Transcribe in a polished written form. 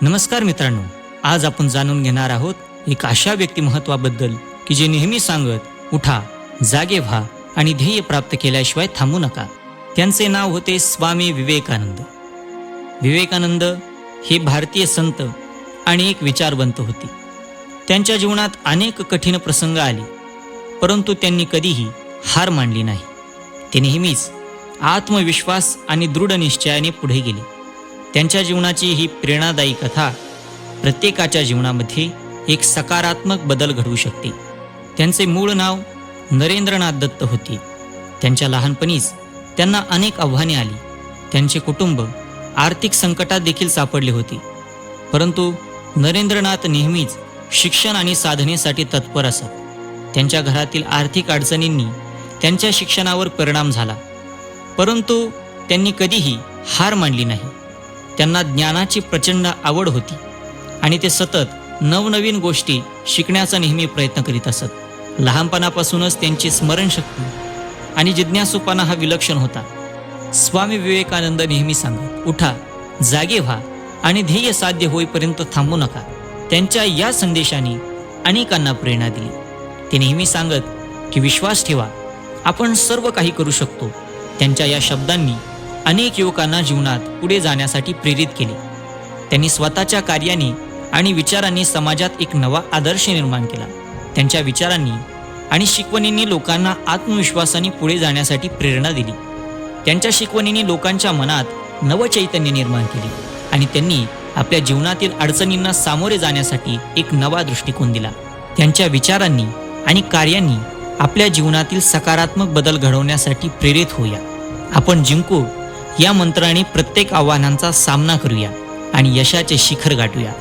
नमस्कार मित्रांनो, आज आपण जाणून घेणार आहोत एक अशा व्यक्तिमत्वाबद्दल की जे नेहमी सांगत उठा, जागे व्हा आणि ध्येय प्राप्त केल्याशिवाय थांबू नका. त्यांचे नाव होते स्वामी विवेकानंद. विवेकानंद हे भारतीय संत आणि एक विचारवंत होते. त्यांच्या जीवनात अनेक कठीण प्रसंग आले, परंतु त्यांनी कधीही हार मानली नाही. ते नेहमीच आत्मविश्वास आणि दृढ निश्चयाने पुढे गेले. त्यांच्या जीवनाची ही प्रेरणादायी कथा प्रत्येकाच्या जीवनामध्ये एक सकारात्मक बदल घडवू शकते. त्यांचे मूळ नाव नरेंद्रनाथ दत्त होते. त्यांच्या लहानपणीच त्यांना अनेक आव्हाने आली. त्यांचे कुटुंब आर्थिक संकटात देखील सापडले होते, परंतु नरेंद्रनाथ नेहमीच शिक्षण आणि साधनेसाठी तत्पर असत. त्यांच्या घरातील आर्थिक अडचणींनी त्यांच्या शिक्षणावर परिणाम झाला, परंतु त्यांनी कधीही हार मानली नाही. त्यांना ज्ञानाची प्रचंड आवड होती आणि ते सतत नवनवीन गोष्टी शिकण्याचा नेहमी प्रयत्न करीत असत. लहानपणापासूनच त्यांची स्मरणशक्ती आणि जिज्ञासूपणा हा विलक्षण होता. स्वामी विवेकानंद नेहमी सांगत उठा, जागे व्हा आणि ध्येय साध्य होईपर्यंत थांबू नका. त्यांच्या या संदेशाने अनेकांना प्रेरणा दिली. ते नेहमी सांगत की विश्वास ठेवा, आपण सर्व काही करू शकतो. त्यांच्या या शब्दांनी अनेक युवकांना जीवनात पुढे जाण्यासाठी प्रेरित केले. त्यांनी स्वतःच्या कार्याने आणि विचारांनी समाजात एक नवा आदर्श निर्माण केला. त्यांच्या विचारांनी आणि शिकवणींनी लोकांना आत्मविश्वासाने पुढे जाण्यासाठी प्रेरणा दिली. त्यांच्या शिकवणींनी लोकांच्या मनात नवचैतन्य निर्माण केले आणि त्यांनी आपल्या जीवनातील अडचणींना सामोरे जाण्यासाठी एक नवा दृष्टिकोन दिला. त्यांच्या विचारांनी आणि कार्यांनी आपल्या जीवनातील सकारात्मक बदल घडवण्यासाठी प्रेरित होऊया. आपण जिंकू या मंत्राने प्रत्येक आव्हानांचा सामना करूया आणि यशाचे शिखर गाठूया.